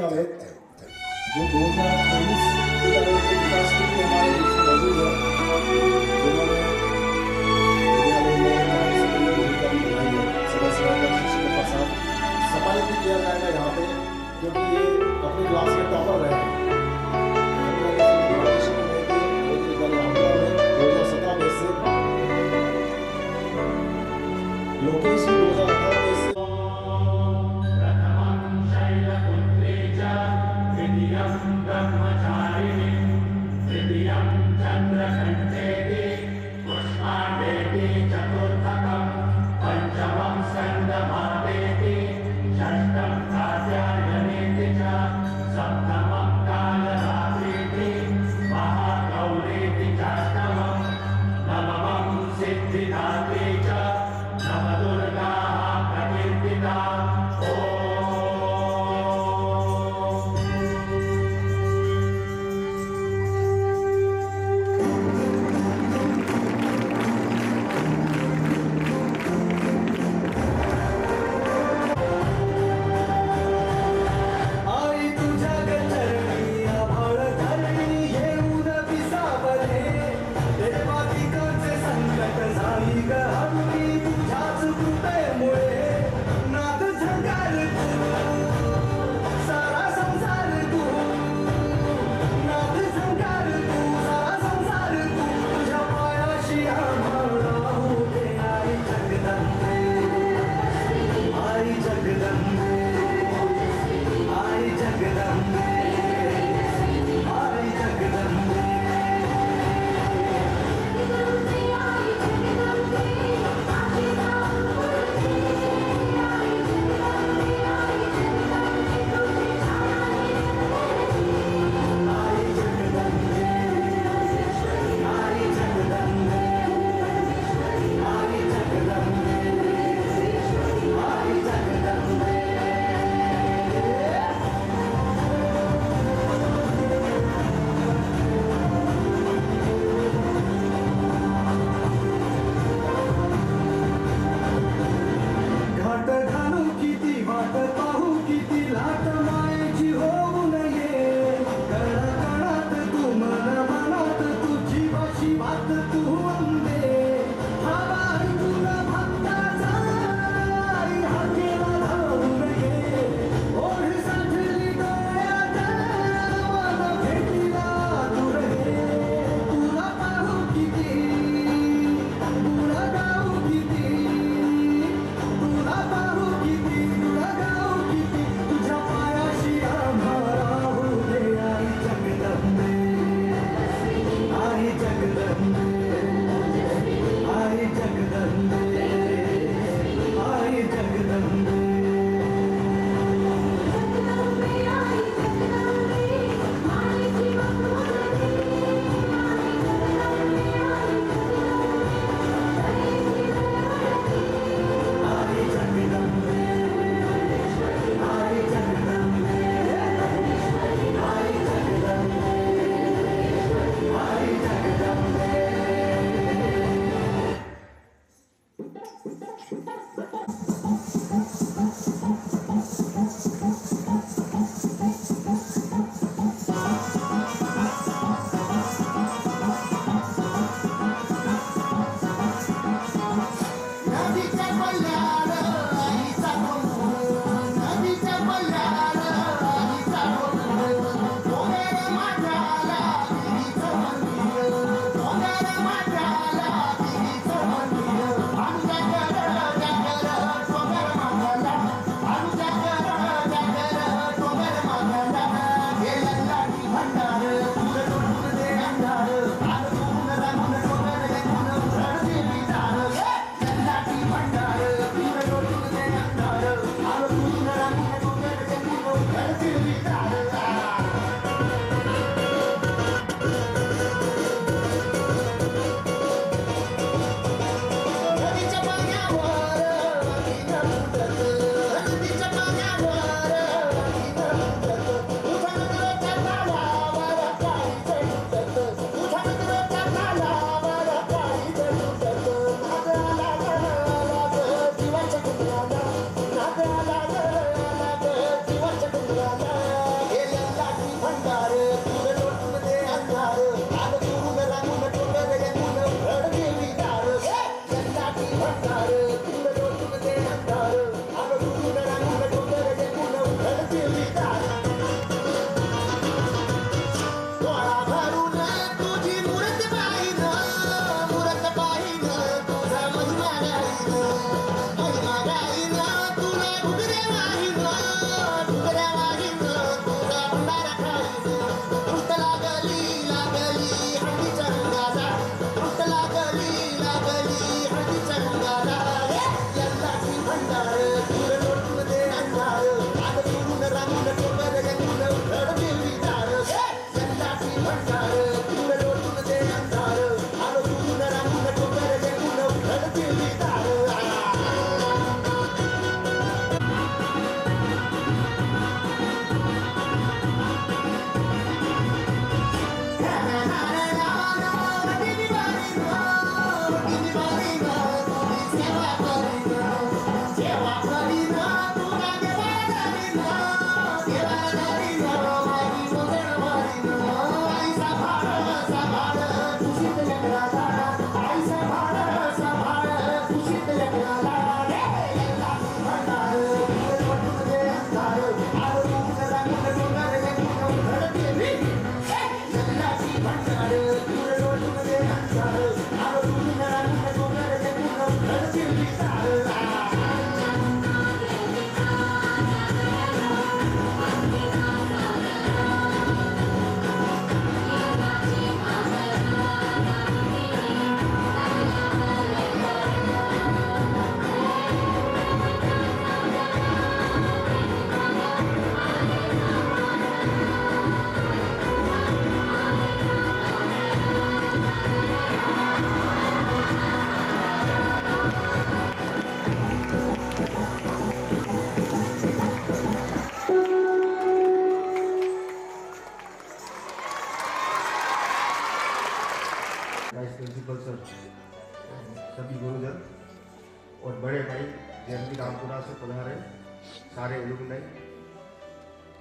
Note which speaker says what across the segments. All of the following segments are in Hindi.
Speaker 1: प्रस्ताव है जो 2023 के विकास के लिए हमारे बीच में मौजूद है, जिन्होंने विद्यालय में हमारे सक्रिय भूमिका निभाई है। समय समय पर शिक्षकों का साथ सम्मानित भी किया जाएगा यहाँ पे, क्योंकि ये अपने क्लास के टॉपर रहे हैं। लोकेश 2018 में से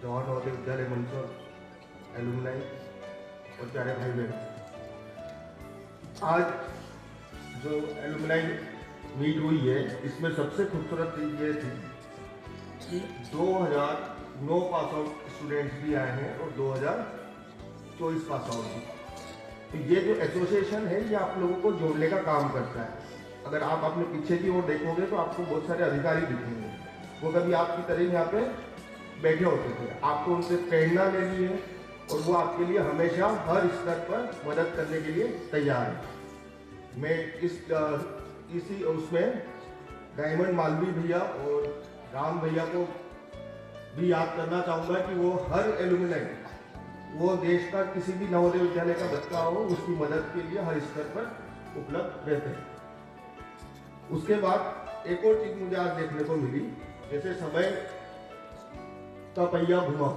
Speaker 2: जवाहर नवोदय विद्यालय मंदसौर एलुमनाई और प्यारे भाई बहन, आज जो एलुमनाई मीट हुई है इसमें सबसे खूबसूरत चीज़ ये थी कि 2009 पास आउट स्टूडेंट्स भी आए हैं और 2024 पास आउट भी। तो ये जो एसोसिएशन है ये आप लोगों को जोड़ने का काम करता है। अगर आप अपने पीछे की ओर देखोगे तो आपको बहुत सारे अधिकारी दिखेंगे, वो कभी आपकी तरह यहाँ पे बैठे होते थे, आपको उनसे प्रेरणा लेनी है और वो आपके लिए हमेशा हर स्तर पर मदद करने के लिए तैयार है। मैं इसी उसमें डायमंड मालवी भैया और राम भैया को भी याद करना चाहूँगा कि वो हर एलुमनाई, वो देश का किसी भी नवोदय विद्यालय का बच्चा हो उसकी मदद के लिए हर स्तर पर उपलब्ध रहते हैं। उसके बाद एक और चीज़ मुझे आज देखने को मिली, जैसे समय का पहिया घुमा।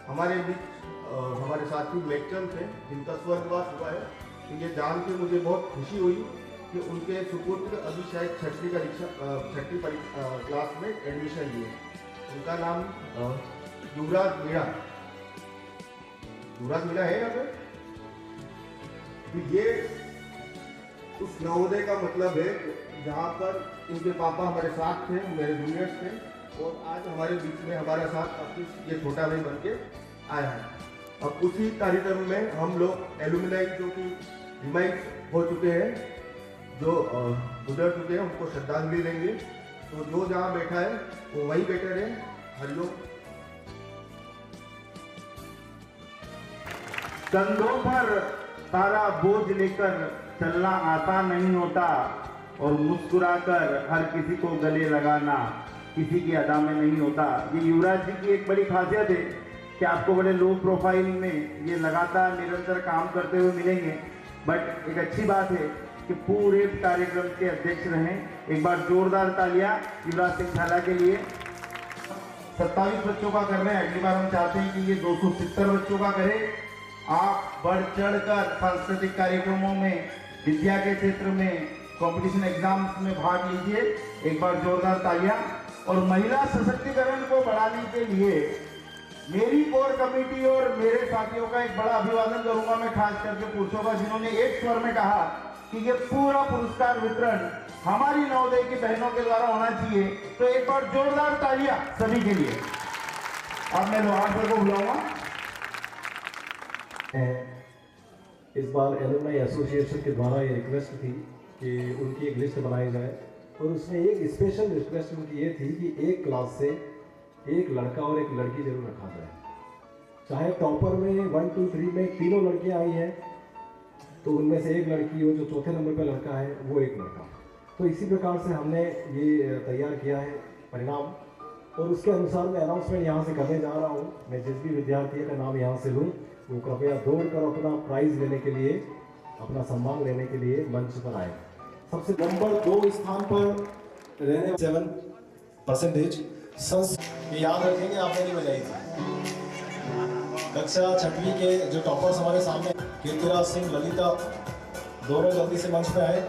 Speaker 2: हमारे बीच हमारे साथी मेकचंद थे जिनका स्वर्गवास हुआ है, तो ये जान के मुझे बहुत खुशी हुई कि उनके सुपुत्र अभी शायद छठी क्लास में एडमिशन लिए। उनका नाम युवराज मीणा है यहाँ पे। तो ये उस नवोदय का मतलब है जहाँ पर इनके पापा हमारे साथ थे, मेरे जूनियर्स थे, और आज हमारे बीच में हमारा साथ अब ये छोटा भाई बन के आया है। अब उसी कार्यक्रम में हम लोग एलुमनाई जो कि डिमाइस हो चुके हैं, जो गुजर चुके हैं, उनको श्रद्धांजलि देंगे। तो जो जहाँ बैठा है वो वहीं बैठे रहे। हरिओम।
Speaker 3: कंधों पर सारा बोझ लेकर चलना आसान नहीं होता और मुस्कुराकर हर किसी को गले लगाना किसी की अदा में नहीं होता। ये युवराज जी की एक बड़ी खासियत है कि आपको बड़े लो प्रोफाइल में ये लगातार निरंतर काम करते हुए मिलेंगे, बट एक अच्छी बात है कि पूरे कार्यक्रम के अध्यक्ष रहें। एक बार जोरदार तालियां युवराज सिंह झाला के लिए। 27 बच्चों का कर रहे हैं, अगली बार हम चाहते हैं कि ये 270 बच्चों का करें। आप बढ़ चढ़कर सांस्कृतिक कार्यक्रमों में, विद्या के क्षेत्र में, कंपटीशन एग्जाम्स में भाग लीजिए। एक बार जोरदार तालियां। और महिला सशक्तिकरण को बढ़ाने के लिए मेरी कोर कमेटी और मेरे साथियों का एक बड़ा अभिवादन करूंगा मैं, खास करके पुरुषों का, जिन्होंने एक स्वर में कहा कि ये पूरा पुरस्कार वितरण हमारी नवोदय की बहनों के द्वारा होना चाहिए। तो एक बार जोरदार तालियां सभी के लिए। अब मैं लोहार सर को बुलाऊंगा।
Speaker 1: इस बार एलुमनाई एसोसिएशन के द्वारा ये रिक्वेस्ट थी कि उनकी एक लिस्ट बनाई जाए, और उसमें एक स्पेशल रिक्वेस्ट उनकी ये थी कि एक क्लास से एक लड़का और एक लड़की जरूर रखा जाए। चाहे टॉपर में 1, 2, 3 में तीनों लड़कियां आई हैं, तो उनमें से एक लड़की हो, जो चौथे नंबर पे लड़का है वो एक लड़का। तो इसी प्रकार से हमने ये तैयार किया है परिणाम, और उसके अनुसार मैं अनाउंसमेंट यहाँ से करने जा रहा हूँ। मैं जिस भी विद्यार्थी का नाम यहाँ से लूँ वो कृपया दौड़कर अपना प्राइज़ लेने के लिए, अपना सम्मान लेने के लिए मंच पर आए। सबसे नंबर 2 स्थान पर रहने 7% ये याद रखेंगे, आपने नहीं बजाई थी। कक्षा 6वीं के जो टॉपर्स हमारे सामने, कीर्तिराज सिंह, ललिता, दोनों जल्दी से मंच पे आए।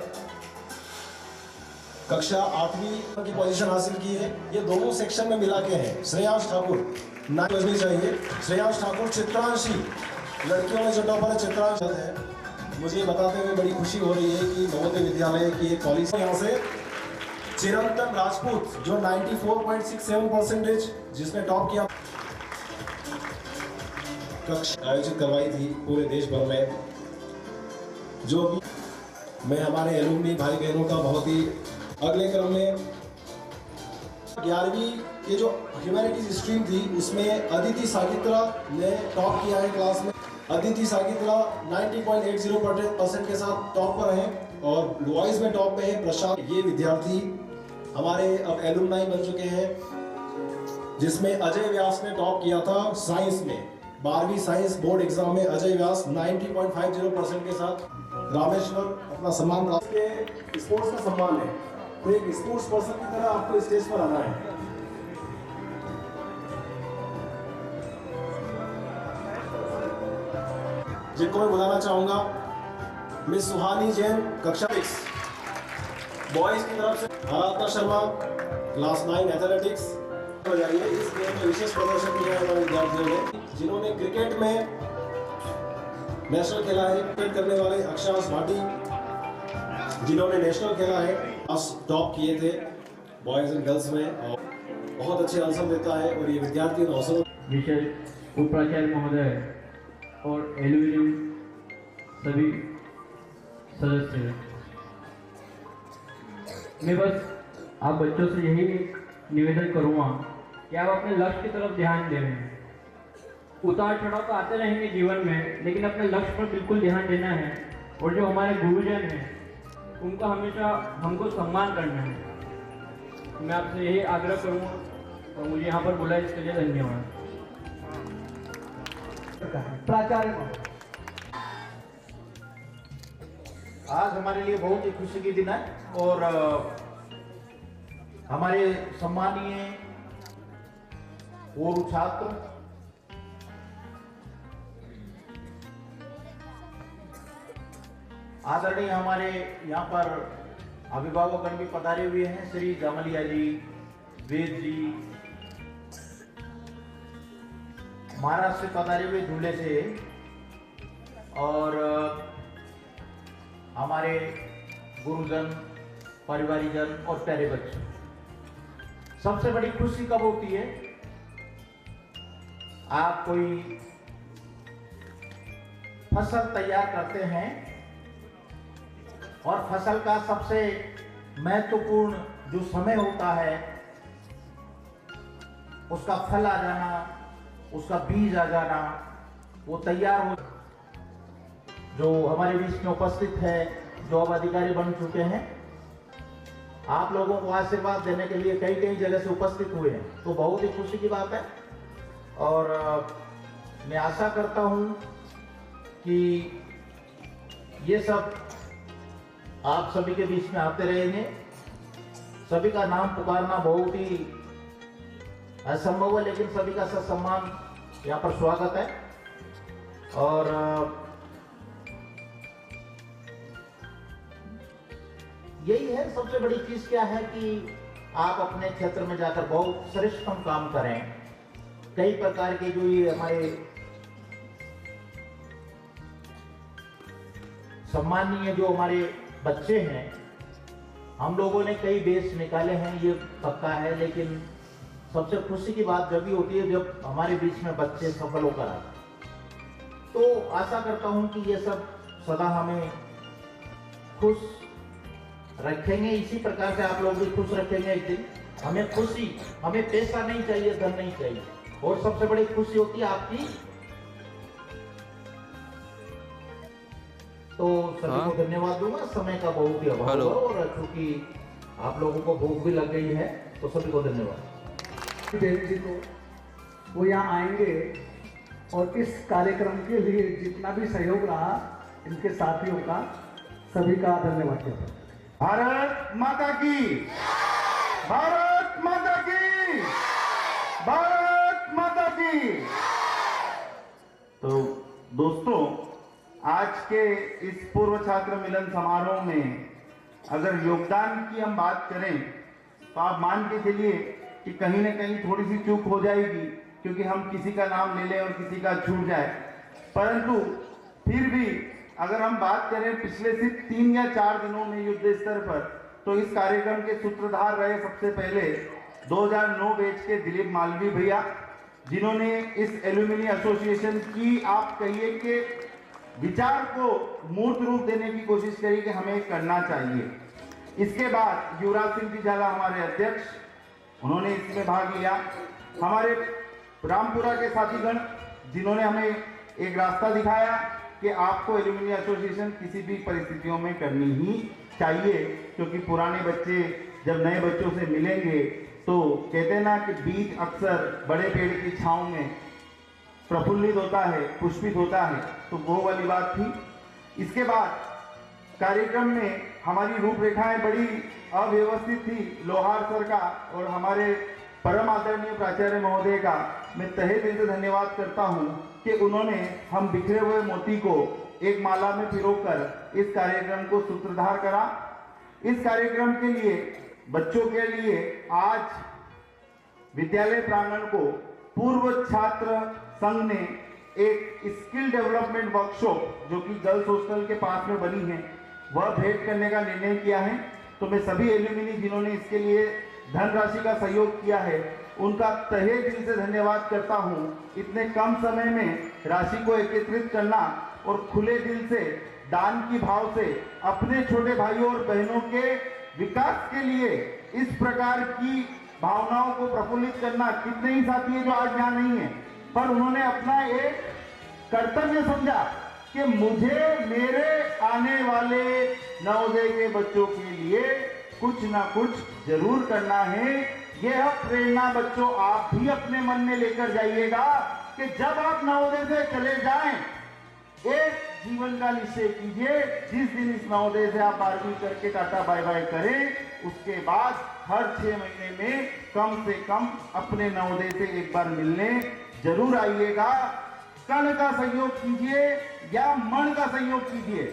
Speaker 1: कक्षा 8वीं की पोजीशन हासिल की है, ये दोनों सेक्शन में मिला के हैं। श्रेयांश ठाकुर, ना बजनी चाहिए। श्रेयांश ठाकुर, चित्रांशी, लड़कियों में जो टॉपर है चित्रांश है। मुझे बताते हुए बड़ी खुशी हो रही है कि नवोदय विद्यालय की एक कॉलेज यहाँ से चिरंतन राजपूत, जो 94.67%, जिसने टॉप किया, कक्षा आयोजित करवाई थी पूरे देश भर में। जो भी मैं हमारे एलुमनी भाई बहनों का बहुत ही अगले क्रम में 11वीं की जो ह्यूमैनिटीज स्ट्रीम थी उसमें अदिति सागित्रा ने टॉप किया है क्लास में। अदिति सागित्रा 90.80% के साथ टॉप पर हैं, और बॉयज में टॉप पे है प्रशांत। ये विद्यार्थी हमारे अब एलुमनाई बन चुके हैं, जिसमें अजय व्यास ने टॉप किया था साइंस में। 12वीं साइंस बोर्ड एग्जाम में अजय व्यास 90.50% के साथ। रामेश्वर अपना सम्मान प्राप्त के स्पोर्ट्स का सम्मान है, तो एक स्पोर्ट्स पर्सन की तरह आपको स्टेज पर आना है। जिनको मैं बुलाना चाहूंगा, मिस सुहानी जैन, कक्षा 6 बॉयज की तरफ से। आराधना शर्मा, क्लास 9 एथलेटिक्स। हो जाइए। इस गेम में विशेष प्रदर्शन किया है हमारे विद्यार्थियों ने, जिन्होंने क्रिकेट में नेशनल खेला है। क्रिकेट करने वाले अक्षांश भाटी, जिन्होंने नेशनल खेला है, टॉप किए थे बॉयज एंड गर्ल्स में, और बहुत अच्छे अवसर देता है। और ये विद्यार्थी अवसर
Speaker 4: विशेष उपाचार्य महोदय और एलुमिनियम सभी सदस्य, मैं बस आप बच्चों से यही निवेदन करूँगा कि आप अपने लक्ष्य की तरफ ध्यान दें। उतार चढ़ाव तो आते रहेंगे जीवन में, लेकिन अपने लक्ष्य पर बिल्कुल ध्यान देना है। और जो हमारे गुरुजन हैं उनका हमेशा हमको सम्मान करना है। मैं आपसे यही आग्रह करूँगा और मुझे यहाँ पर बुलाया इसके लिए धन्यवाद।
Speaker 3: प्राचार्य, आज हमारे लिए बहुत ही खुशी की दिन है और हमारे सम्मानीय पूर्व छात्र आदरणीय हमारे यहाँ पर अभिभावकगण भी पधारे हुए हैं, श्री जामलिया जी, वेद जी, महाराष्ट्र से पधारे हुए झूले से, और हमारे गुरुजन, परिवारीजन और प्यारे बच्चे। सबसे बड़ी खुशी कब होती है, आप कोई फसल तैयार करते हैं और फसल का सबसे महत्वपूर्ण जो समय होता है, उसका फल आ जाना, उसका बीज आ जाना, वो तैयार हो। जो हमारे बीच में उपस्थित है, जो अब अधिकारी बन चुके हैं, आप लोगों को आशीर्वाद देने के लिए कई कई जगह से उपस्थित हुए हैं, तो बहुत ही खुशी की बात है। और मैं आशा करता हूं कि ये सब आप सभी के बीच में आते रहेंगे। सभी का नाम पुकारना बहुत ही असंभव है, लेकिन सभी का ससम्मान यहाँ पर स्वागत है। और यही है सबसे बड़ी चीज, क्या है कि आप अपने क्षेत्र में जाकर बहुत श्रेष्ठतम काम करें। कई प्रकार के जो ये हमारे सम्मानीय जो हमारे बच्चे हैं, हम लोगों ने कई बेस निकाले हैं, ये पक्का है, लेकिन सबसे खुशी की बात जब भी होती है जब हमारे बीच में बच्चे सफल होकर आते। तो आशा करता हूं कि ये सब सदा हमें खुश रखेंगे, इसी प्रकार से आप लोग भी खुश रखेंगे एक दिन। हमें खुशी, हमें पैसा नहीं चाहिए, धन नहीं चाहिए, और सबसे बड़ी खुशी होती है आपकी। तो सभी को धन्यवाद दूंगा, समय का बहुत ही अभाव है और चूंकि आप लोगों को भूख भी लग गई है, तो सभी को धन्यवाद।
Speaker 5: देवी जी को वो यहाँ आएंगे और इस कार्यक्रम के लिए जितना भी सहयोग रहा इनके साथियों का, सभी का धन्यवाद।
Speaker 3: भारत माता की, भारत माता की, भारत माता की। तो दोस्तों, आज के इस पूर्व छात्र मिलन समारोह में अगर योगदान की हम बात करें तो आप मान के चलिए कि कहीं ना कहीं थोड़ी सी चूक हो जाएगी, क्योंकि हम किसी का नाम ले लें और किसी का छूट जाए। परंतु फिर भी अगर हम बात करें पिछले सिर्फ 3 या 4 दिनों में युद्ध स्तर पर, तो इस कार्यक्रम के सूत्रधार रहे सबसे पहले 2009 बैच के दिलीप मालवीय भैया, जिन्होंने इस एल्यूमिनी एसोसिएशन की, आप कहिए कि विचार को मूर्त रूप देने की कोशिश करी कि हमें करना चाहिए। इसके बाद युवराज सिंह जी झाला हमारे अध्यक्ष, उन्होंने इसमें भाग लिया। हमारे रामपुरा के साथीगण, जिन्होंने हमें एक रास्ता दिखाया कि आपको एल्यूमिनी एसोसिएशन किसी भी परिस्थितियों में करनी ही चाहिए, क्योंकि पुराने बच्चे जब नए बच्चों से मिलेंगे तो कहते हैं ना कि बीज अक्सर बड़े पेड़ की छांव में प्रफुल्लित होता है, पुष्पित होता है, तो वो वाली बात थी। इसके बाद कार्यक्रम में हमारी रूपरेखाएं बड़ी अव्यवस्थित थी। लोहार सर का और हमारे परम आदरणीय प्राचार्य महोदय का मैं तहे दिल से धन्यवाद करता हूं कि उन्होंने हम बिखरे हुए मोती को एक माला में पिरोकर इस कार्यक्रम को सूत्रधार करा। इस कार्यक्रम के लिए, बच्चों के लिए आज विद्यालय प्रांगण को पूर्व छात्र संघ ने एक स्किल डेवलपमेंट वर्कशॉप जो कि गर्ल्स हॉस्टल के पास में बनी है वह भेंट करने का निर्णय किया है। तो मैं सभी एल्यूमिनी जिन्होंने इसके लिए धनराशि का सहयोग किया है उनका तहे दिल से धन्यवाद करता हूं। इतने कम समय में राशि को एकत्रित करना और खुले दिल से दान की भाव से अपने छोटे भाइयों और बहनों के विकास के लिए इस प्रकार की भावनाओं को प्रफुल्लित करना, कितने ही साथी हैं जो आज यहाँ नहीं है पर उन्होंने अपना एक कर्तव्य समझा कि मुझे मेरे आने वाले नवोदय के बच्चों के लिए कुछ ना कुछ जरूर करना है। यह प्रेरणा बच्चों आप भी अपने मन में लेकर जाइएगा कि जब आप नवोदय से चले जाएं, एक जीवन का निश्चय कीजिए, जिस दिन इस नवोदय से आप 12वीं करके टाटा बाय बाय करें, उसके बाद हर 6 महीने में कम से कम अपने नवोदय से एक बार मिलने जरूर आइएगा। कण का सहयोग कीजिए या मन का सहयोग कीजिए,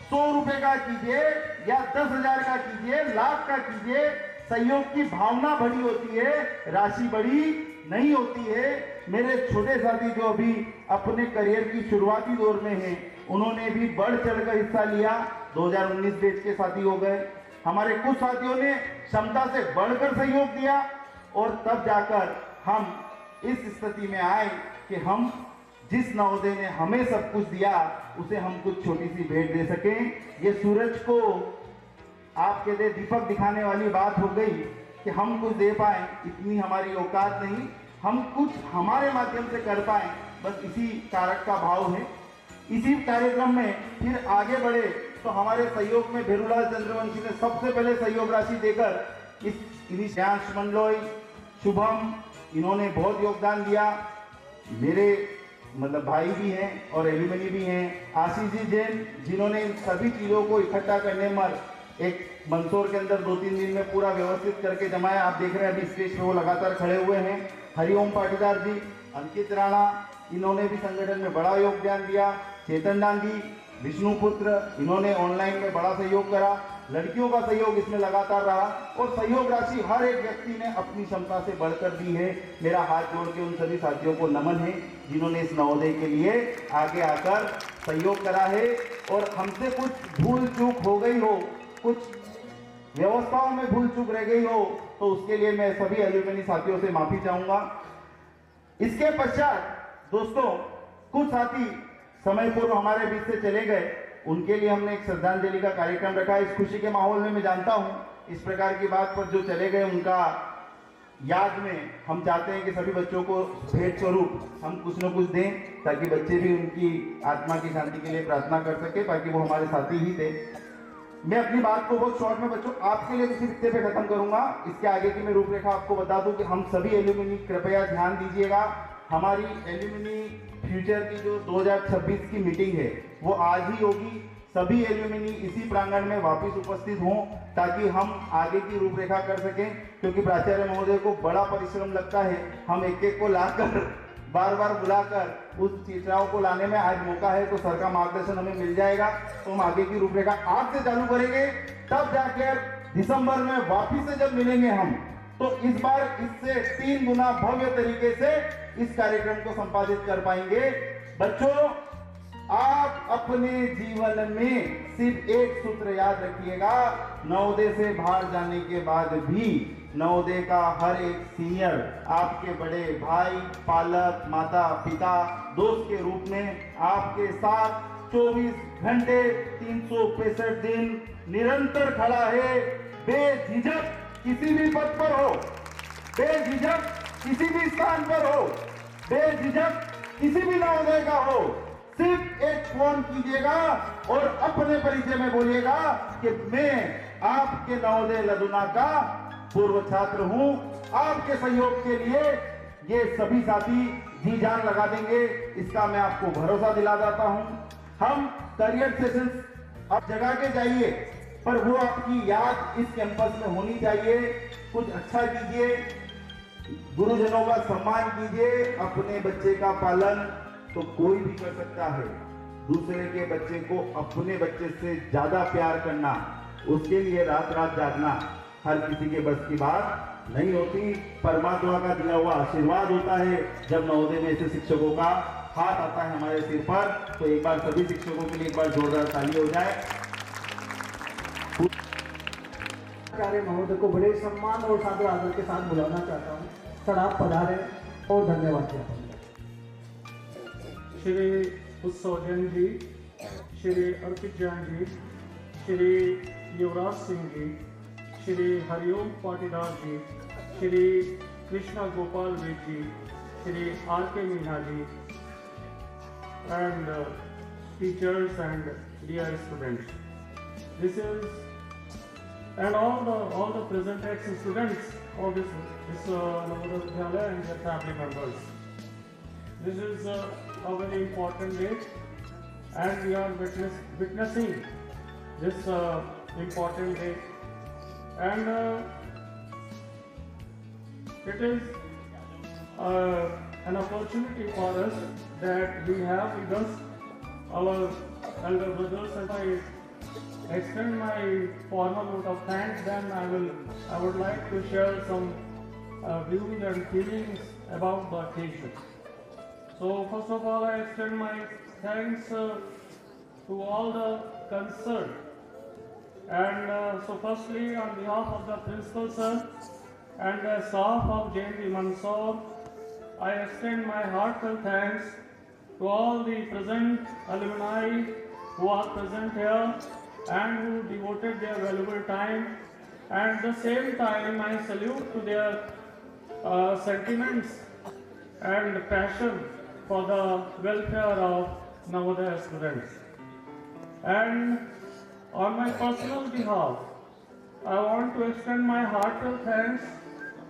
Speaker 3: 100 रुपए का कीजिए या 10,000 का कीजिए, लाख का कीजिए, सहयोग की भावना बड़ी होती है, राशि बड़ी नहीं होती है। मेरे छोटे साथी जो अभी अपने करियर की शुरुआती दौर में हैं, उन्होंने भी बढ़ चढ़कर हिस्सा लिया। 2019 बैच के साथी हो गए। हमारे कुछ साथियों ने क्षमता से बढ़कर सहयोग दिया और तब जाकर हम इस स्थिति में आए कि हम जिस नवोदय ने हमें सब कुछ दिया उसे हम कुछ छोटी सी भेंट दे सकें। ये सूरज को आप कहते दीपक दिखाने वाली बात हो गई कि हम कुछ दे पाए, इतनी हमारी औकात नहीं, हम कुछ हमारे माध्यम से कर पाए, बस इसी कारक का भाव है। इसी कार्यक्रम में फिर आगे बढ़े तो हमारे सहयोग में भेरूलाल चंद्रवंशी ने सबसे पहले सहयोग राशि देकर इस श्याम मंडलोई, शुभम, इन्होंने बहुत योगदान दिया। मेरे मतलब भाई भी हैं और एल्यूमिनी भी हैं। आशीष जी जैन जिन्होंने इन सभी चीज़ों को इकट्ठा करने में एक मंदसौर के अंदर 2-3 दिन में पूरा व्यवस्थित करके जमाया। आप देख रहे हैं अभी स्टेज पे वो लगातार खड़े हुए हैं। हरिओम पाटीदार जी, अंकित राणा, इन्होंने भी संगठन में बड़ा योगदान दिया। चेतन डांगी, विष्णुपुत्र, इन्होंने ऑनलाइन में बड़ा सहयोग करा। लड़कियों का सहयोग इसमें लगातार रहा और सहयोग राशि हर एक व्यक्ति ने अपनी क्षमता से बढ़कर दी है। मेरा हाथ जोड़ के उन सभी साथियों को नमन है जिन्होंने इस नवोदय के लिए आगे आकर सहयोग करा है। और हमसे कुछ भूल चूक हो गई हो, कुछ व्यवस्थाओं में भूल चूक रह गई हो, तो उसके लिए मैं सभी एल्यूमिनी साथियों से माफी चाहूंगा। इसके पश्चात दोस्तों कुछ साथी समय पूर्व हमारे बीच से चले गए, उनके लिए हमने एक श्रद्धांजलि का कार्यक्रम रखा। इस खुशी के माहौल में मैं जानता हूं इस प्रकार की बात पर जो चले गए उनका याद में हम चाहते हैं कि सभी बच्चों को भेंट स्वरूप हम कुछ न कुछ दें ताकि बच्चे भी उनकी आत्मा की शांति के लिए प्रार्थना कर सके, ताकि वो हमारे साथी ही थे। मैं अपनी बात को बहुत शॉर्ट में बच्चों आपके लिए सिर्फ इतने पे खत्म करूंगा। इसके आगे की मैं रूपरेखा आपको बता दूं कि हम सभी एल्यूमिनी कृपया ध्यान दीजिएगा। हमारी एल्यूमिनी फ्यूचर की जो 2026 की मीटिंग है वो आज ही होगी। सभी एल्यूमिनी इसी प्रांगण में वापस उपस्थित हों ताकि हम आगे की रूपरेखा कर सकें, क्योंकि प्राचार्य महोदय को बड़ा परिश्रम लगता है। हम एक एक को लाकर बार बार बुलाकर उस चित्राओं को लाने में आज मौका है, तो सर का मार्गदर्शन हमें मिल जाएगा तो हम आगे की रूपरेखा आज से चालू करेंगे। तब जाकर दिसंबर में वापिस से जब मिलेंगे हम, तो इस बार इससे 3 गुना भव्य तरीके से इस कार्यक्रम को संपादित कर पाएंगे। बच्चों, आप अपने जीवन में सिर्फ एक सूत्र याद रखिएगा, नवोदय से बाहर जाने के बाद भी नवोदय का हर एक सीनियर आपके बड़े भाई, पालक, माता पिता, दोस्त के रूप में आपके साथ 24 घंटे 365 दिन निरंतर खड़ा है। बेझिझक किसी भी पद पर हो, बेझिझक किसी भी स्थान पर हो, बेझिझक किसी भी नवोदय का हो, सिर्फ एक फोन कीजिएगा और अपने परिचय में बोलिएगा कि मैं आपके नवोदय लदुना का पूर्व छात्र हूं। आपके सहयोग के लिए ये सभी साथी जी जान लगा देंगे, इसका मैं आपको भरोसा दिला देता हूं। हम करियर सेशंस अब जगह के जाइए, पर वो आपकी याद इस कैंपस में होनी चाहिए। कुछ अच्छा कीजिए, गुरुजनों का सम्मान कीजिए, अपने बच्चे का पालन तो कोई भी कर सकता है। दूसरे के बच्चे को अपने बच्चे से ज्यादा प्यार करना, उसके लिए रात रात जागना हर किसी के बस की बात नहीं होती, परमात्मा का दिया हुआ आशीर्वाद होता है जब नवोदय में ऐसे शिक्षकों का हाथ आता है हमारे सिर पर। तो एक बार सभी शिक्षकों के लिए एक बार जोरदार ताली हो जाए।
Speaker 5: आचार्य महोदय को बड़े सम्मान और सादर आदर के साथ बुलाना चाहता हूँ। सर आप पधारे और धन्यवाद देता हूँ।
Speaker 6: श्री उत्सव जैन जी, श्री अर्पित जैन जी, श्री युवराज सिंह जी, श्री हरिओम पाटीदार जी, श्री कृष्णा गोपाल वेद जी, Shri R.K. Meena ji, and teachers and dear students. This is and all the present ex-students of this Navodaya Vidyalaya and their family members. This is a very important day, and we are witnessing this important day, and it is an opportunity for us that we have with us our elder brothers, and I extend my formal note of thanks. Then I would like to share some views and feelings about the occasion. So first of all, I extend my thanks to all the concerned, and so firstly on behalf of the principal sir and the staff of JNV Mandsaur, I extend my heartfelt thanks to all the present alumni who are present here and who devoted their valuable time, and at the same time I salute to their sentiments and passion for the welfare of Navodaya students. And on my personal behalf, I want to extend my heartfelt thanks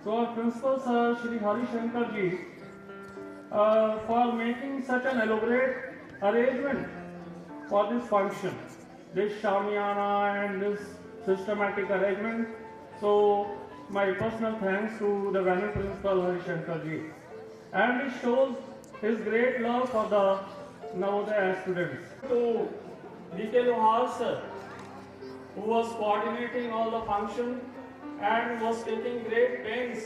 Speaker 6: to our principal sir, Shri Hari Shankar ji, for making such an elaborate arrangement for this function, this Shamiana and this systematic arrangement. So my personal thanks to the Venerable Principal Hari Shankar ji. And it shows his great love for the Navodaya students. To D.K. Lohar sir, who was coordinating all the function and was taking great pains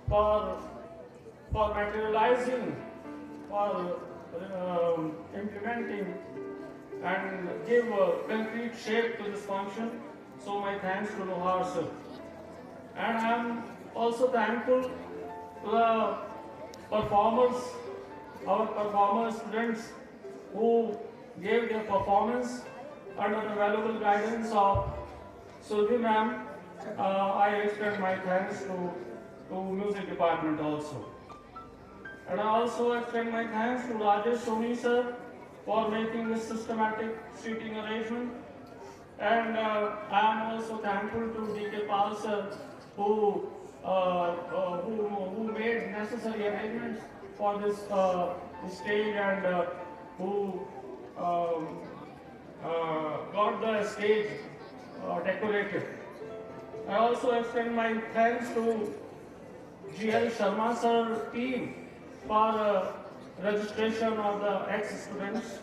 Speaker 6: for materializing, for implementing and give concrete shape to this function. So my thanks to Lohar sir. And I am also thankful to the performers, our performer students who gave their performance under the valuable guidance of Survi ma'am. I extend my thanks to music department also. And I also extend my thanks to Rajesh Soni sir for making this systematic seating arrangement. And I am also thankful to D.K. Pal sir who made necessary arrangements for this stage, and who got the stage decorated. I also extend my thanks to G.L. Sharma sir team for registration of the ex-students,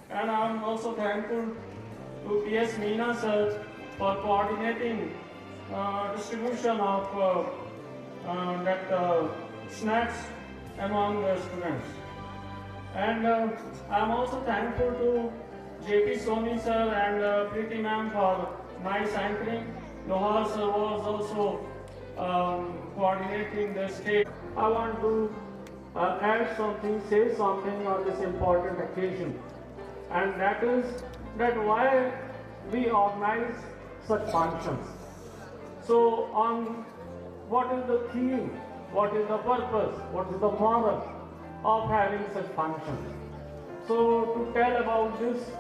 Speaker 6: and I am also thankful to P.S. Meena sir for coordinating distribution of snacks among the students. And I am also thankful to J.P. Soni sir and Preeti ma'am for nice anchoring. Lohar sir was also coordinating the stage. I want to add something, say something on this important occasion, and that is that why we organize such functions. So on what is the theme, what is the purpose, what is the moral of having such functions. So to tell about this,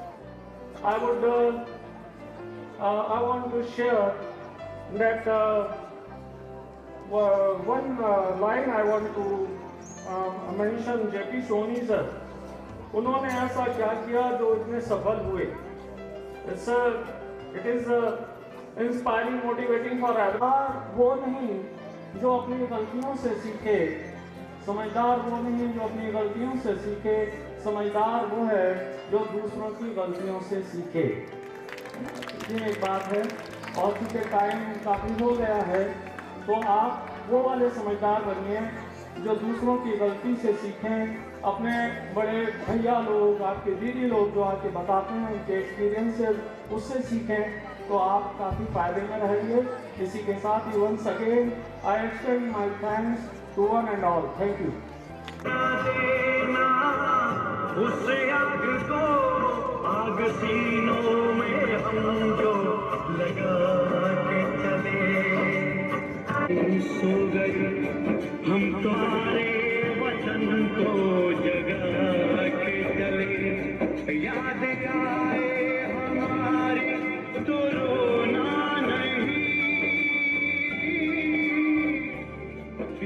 Speaker 6: I want to share that one line I want to mention J.P. Soni sir. उन्होंने ऐसा क्या किया जो इतने सफल हुए. It is inspiring, motivating for others. वो नहीं जो अपनी गलतियों से सीखे, समझदार वो नहीं जो अपनी गलतियों से सीखे, समझदार वो है जो दूसरों की गलतियों से सीखे. ये एक बात है. और चूँकि टाइम काफ़ी हो गया है, तो आप वो वाले समझदार बनिए जो दूसरों की गलती से सीखें। अपने बड़े भैया लोग, आपके दीदी लोग जो आके बताते हैं उनके एक्सपीरियंस से उससे सीखें, तो आप काफ़ी फायदे में रहेंगे। इसी के साथ ही once again I extend my thanks to one and all. Thank you.
Speaker 7: उस आग को आग सीनों में हम जो लगा के चले, सो गए हम तुम्हारे वचन को जगा के चले। याद आए हमारी तो रोना नहीं,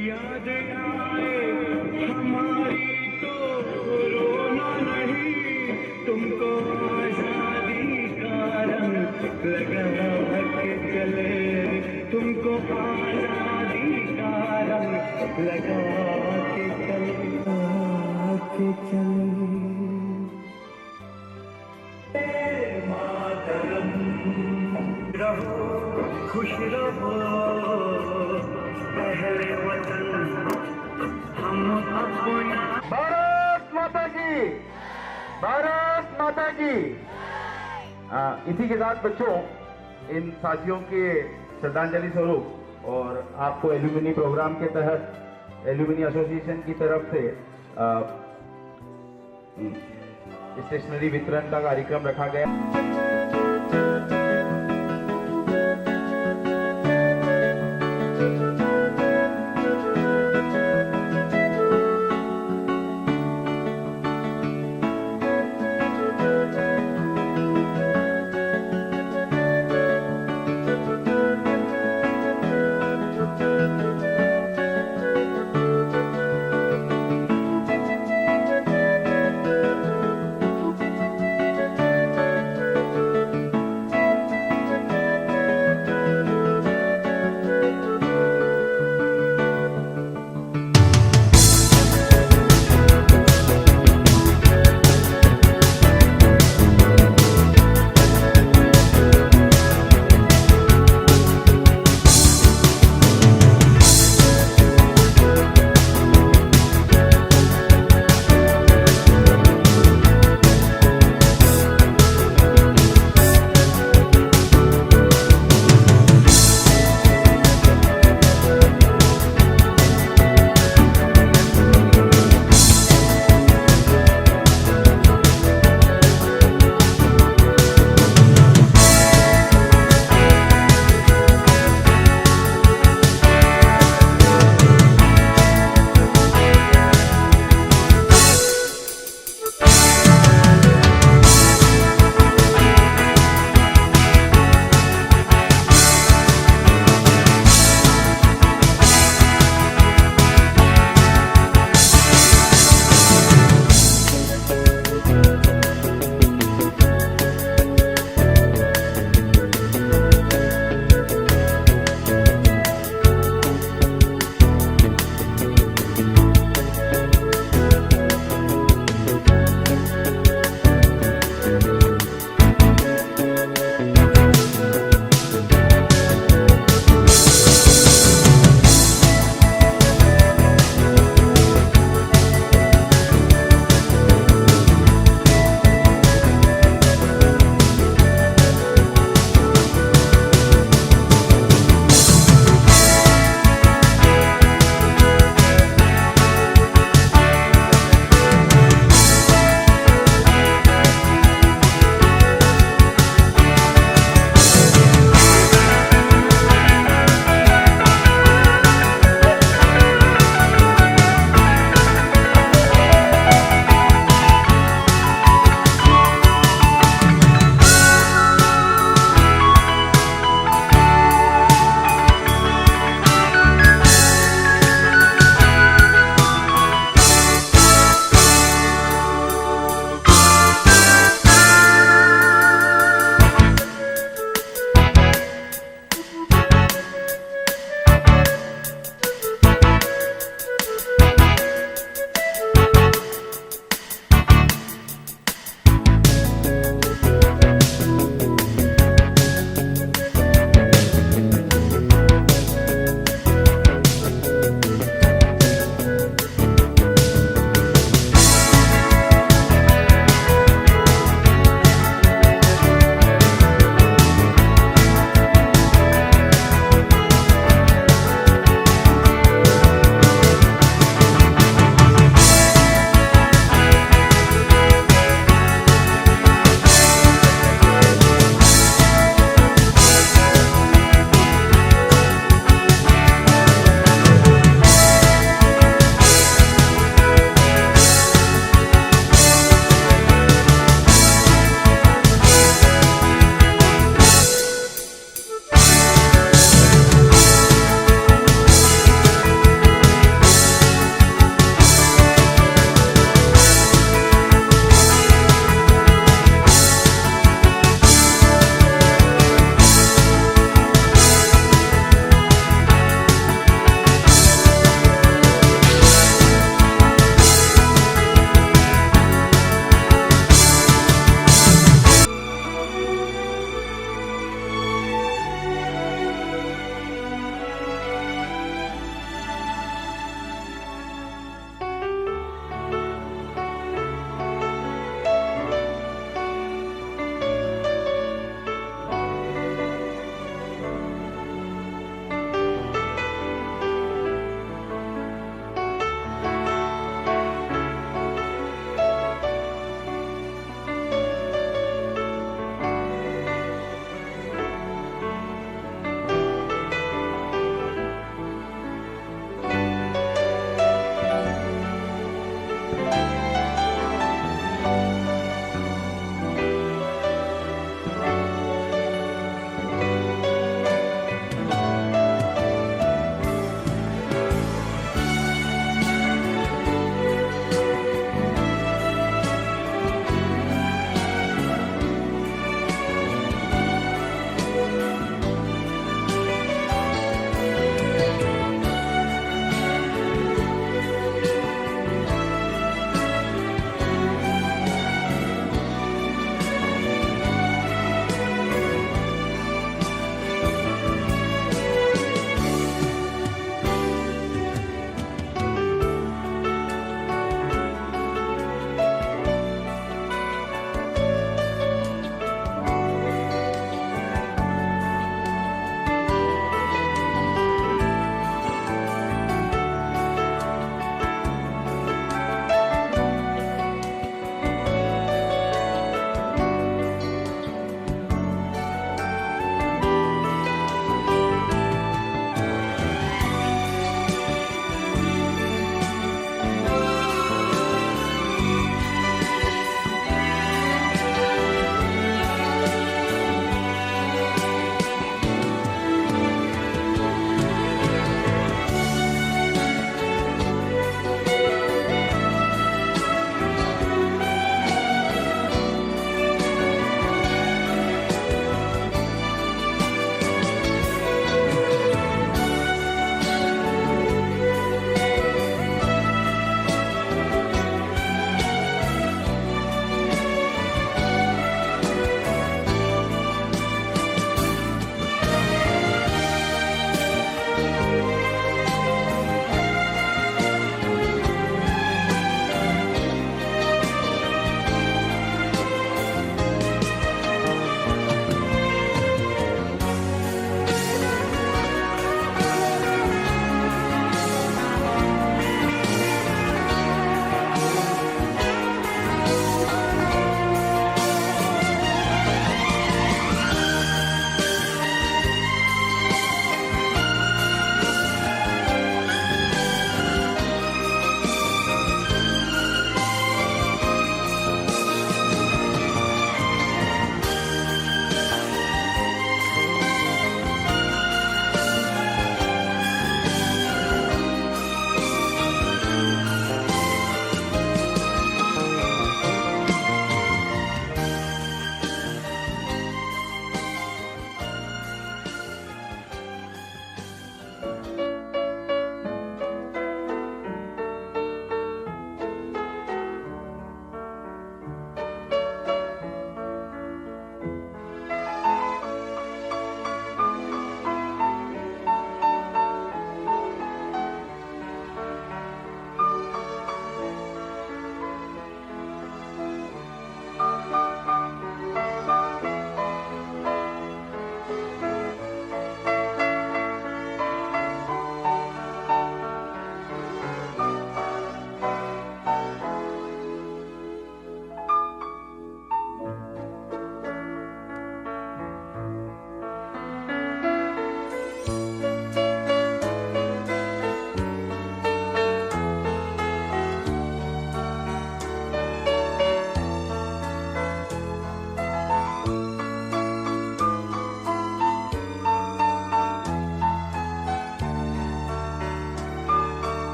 Speaker 7: याद आए हमारी तो रोना नहीं, तुमको आजादी का रंग लगा के चले, तुमको आजादी का रंग लगा के चले। मातरम रहो खुश रहो, पहले वतन हम अपना।
Speaker 3: भारत माता की, भारत माता की। इसी के साथ बच्चों, इन साथियों के श्रद्धांजलि स्वरूप और आपको एल्यूमिनी प्रोग्राम के तहत एल्यूमिनी एसोसिएशन की तरफ से स्टेशनरी वितरण का कार्यक्रम रखा गया।